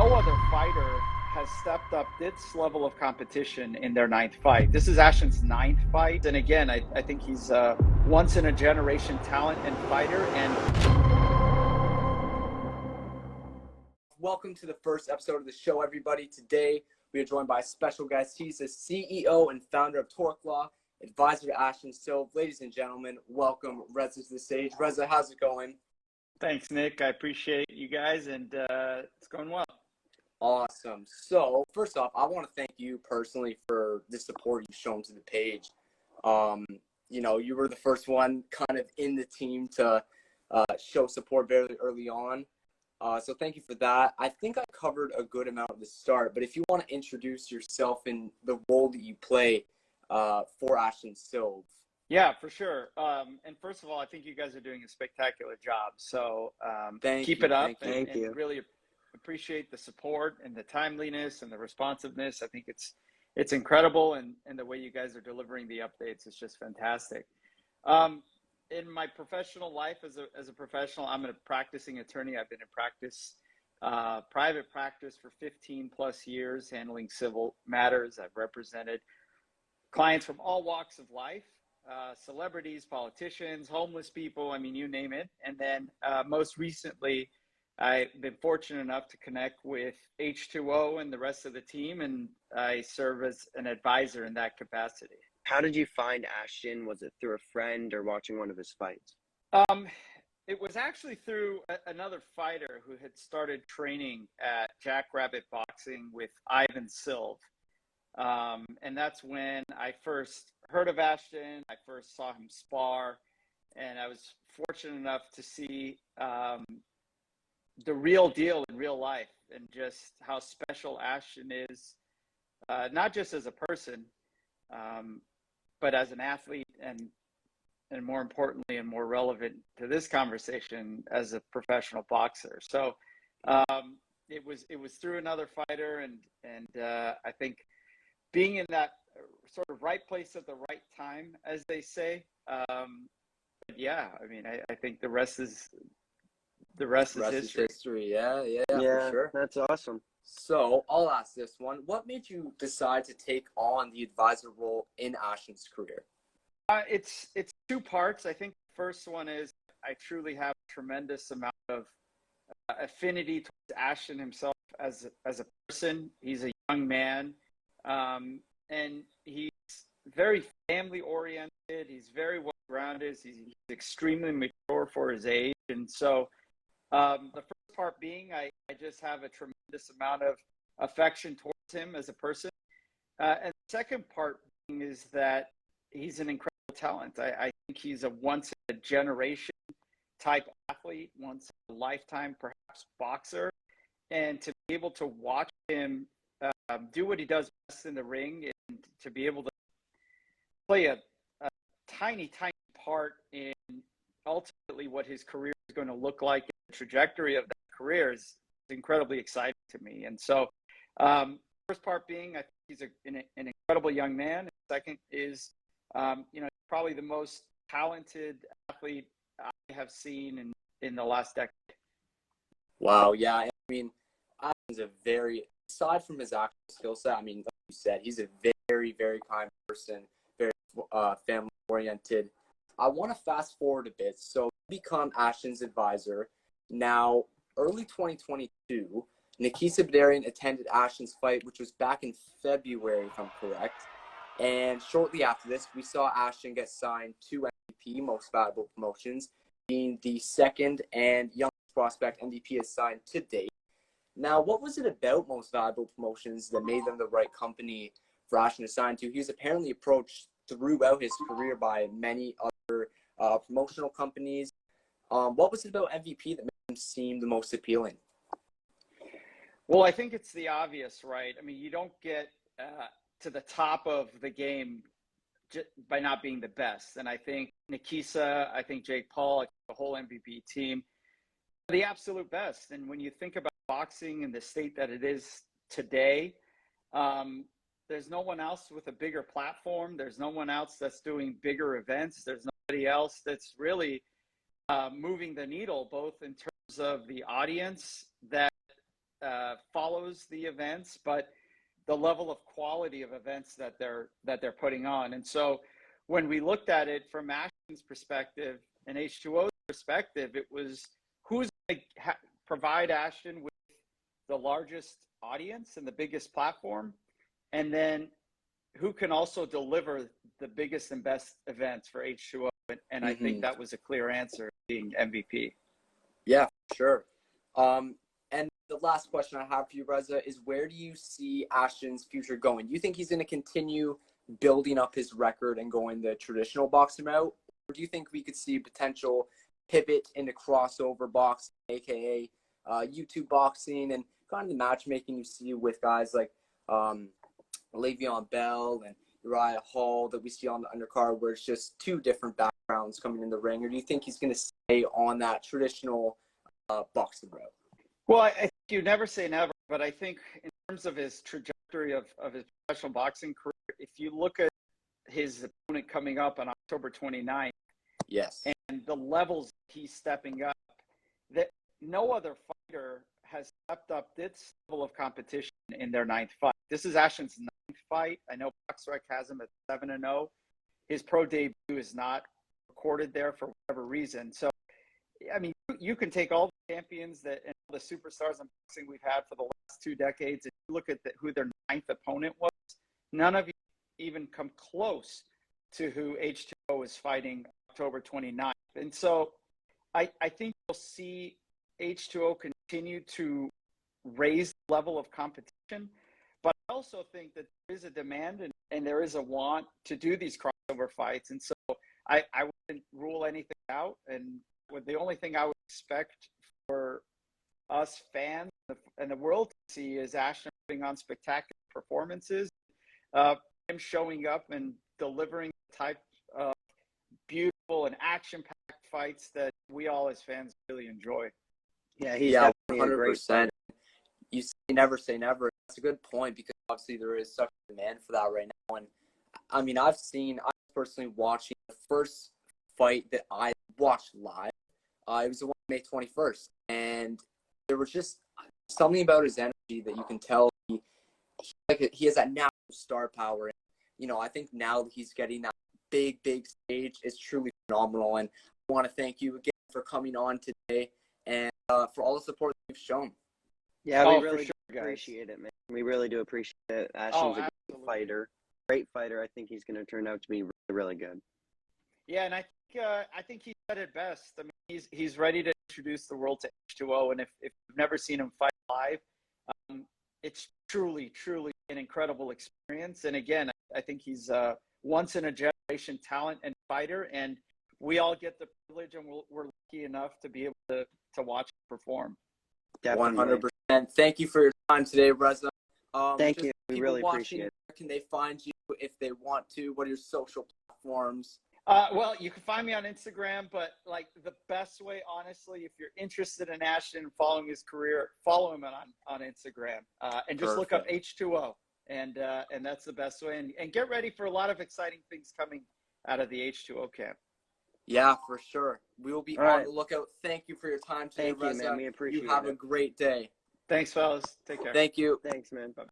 no other fighter has stepped up this level of competition in their ninth fight. This is Ashton's ninth fight. And again, I think he's a once in a generation talent and fighter. And welcome to the first episode of the show, everybody. Today, we are joined by a special guest. He's the CEO and founder of Torque Law, advisor to Ashton Sylve. Ladies and gentlemen, welcome Reza to the stage. Reza, how's it going? Thanks, Nick. I appreciate you guys, and it's going well. Awesome. So, first off, I want to thank you personally for the support you've shown to the page. You were the first one kind of in the team to show support very early on. So thank you for that. I think I covered a good amount at the start, but if you want to introduce yourself and the role that you play for Ashton Sylve. Yeah, for sure. And first of all, I think you guys are doing a spectacular job. So keep it up. Thank you. And really appreciate the support and the timeliness and the responsiveness. I think it's incredible, and the way you guys are delivering the updates is just fantastic. In my professional life as a professional, I'm a practicing attorney. I've been in private practice for 15 plus years, handling civil matters. I've represented clients from all walks of life. Celebrities, politicians, homeless people, I mean, you name it. And then most recently, I've been fortunate enough to connect with H2O and the rest of the team, and I serve as an advisor in that capacity. How did you find Ashton? Was it through a friend or watching one of his fights? It was actually through another fighter who had started training at Jackrabbit Boxing with Ivan Sylve. And that's when I first heard of Ashton. I first saw him spar, and I was fortunate enough to see the real deal in real life, and just how special Ashton is, not just as a person, but as an athlete, and more importantly and more relevant to this conversation, as a professional boxer. So it was through another fighter, and I think being in that sort of right place at the right time, as they say. But yeah, I mean, I think the rest is history. Yeah, for sure. That's awesome. So I'll ask this one. What made you decide to take on the advisor role in Ashton's career? It's two parts. I think the first one is I truly have a tremendous amount of affinity towards Ashton himself as a person. He's a young man. And he's very family oriented. He's very well grounded. He's extremely mature for his age. And so the first part being, I just have a tremendous amount of affection towards him as a person. And the second part being is that he's an incredible talent. I think he's a once in a generation type athlete, once in a lifetime, perhaps boxer. And to be able to watch him do what he does best in the ring, and to be able to play a tiny part in ultimately what his career is going to look like, and the trajectory of that career is incredibly exciting to me. And so first part being, I think he's an incredible young man. And second is, probably the most talented athlete I have seen in the last decade. Wow. Yeah. I mean, Ashton's aside from his actual skill set, I mean, like you said, he's a very, very kind person, very family oriented. I want to fast forward a bit. So become Ashton's advisor. Now, early 2022, Nikisa Badarian attended Ashton's fight, which was back in February, if I'm correct. And shortly after this, we saw Ashton get signed to MVP, Most Valuable Promotions, being the second and youngest prospect MVP has signed to date. Now, what was it about Most Valuable Promotions that made them the right company for Ashton to sign to? He was apparently approached throughout his career by many other promotional companies. What was it about MVP that made him seem the most appealing? Well, I think it's the obvious, right? I mean, you don't get to the top of the game by not being the best. And I think Nikisa, I think Jake Paul, the whole MVP team, are the absolute best. And when you think about boxing in the state that it is today, there's no one else with a bigger platform. There's no one else that's doing bigger events. There's nobody else that's really moving the needle, both in terms of the audience that follows the events, but the level of quality of events that they're putting on. And so when we looked at it from Ashton's perspective and H2O's perspective, it was who's going to provide Ashton with the largest audience and the biggest platform, and then who can also deliver the biggest and best events for H2O. And I think that was a clear answer, being MVP. Yeah, sure. And the last question I have for you, Reza, is where do you see Ashton's future going? Do you think he's going to continue building up his record and going the traditional boxing route? Or do you think we could see a potential pivot into crossover boxing, aka YouTube boxing, and kind of the matchmaking you see with guys like Le'Veon Bell and Uriah Hall that we see on the undercard, where it's just two different backgrounds coming in the ring? Or do you think he's going to stay on that traditional boxing route? Well, I think you never say never, but I think in terms of his trajectory of his professional boxing career, if you look at his opponent coming up on October 29th, yes, and the levels he's stepping up, that no other fighter has stepped up this level of competition in their 9th fight. This is Ashton's 9th fight. I know BoxRec has him at 7-0. His pro debut is not recorded there for whatever reason. So, I mean, you can take all the champions and all the superstars in boxing we've had for the last 2 decades, and look at who their 9th opponent was. None of you even come close to who H2O is fighting October 29th. And so I think you'll see H2O continue to raise the level of competition. But I also think that there is a demand and there is a want to do these crossover fights. And so I wouldn't rule anything out. And the only thing I would expect for us fans and the world to see is Ashton putting on spectacular performances, him showing up and delivering the type of beautiful and action-packed fights that we all as fans really enjoy. Yeah, he's definitely a great 100%. You never say never. That's a good point, because obviously there is such a demand for that right now. And I mean, I was personally watching the first fight that I watched live. It was the one May 21st, and there was just something about his energy that you can tell he has that natural star power. And, you know, I think now that he's getting that big stage, is truly phenomenal. And I want to thank you again for coming on today and for all the support that you've shown. Yeah, we really sure, appreciate it, man. We really do appreciate it. Ashton's a good fighter, great fighter. I think he's going to turn out to be really, really good. Yeah, and I think he said it best. I mean, he's ready to introduce the world to H2O, and if you've never seen him fight live, it's truly an incredible experience. And again, I think he's a once in a generation talent and fighter, and we all get the privilege, and we're lucky enough to be able to watch him perform. Definitely. 100%. Thank you for your time today, Reza. Thank you. We really appreciate it. Where can they find you if they want to? What are your social platforms? Well, you can find me on Instagram, but like the best way, honestly, if you're interested in Ashton and following his career, follow him on Instagram, and just look up H2O, and that's the best way. And get ready for a lot of exciting things coming out of the H2O camp. Yeah, for sure. We will be on the lookout. Thank you for your time today, Reza. Thank you, man. We appreciate it. You have a great day. Thanks, fellas. Take care. Thank you. Thanks, man. Bye.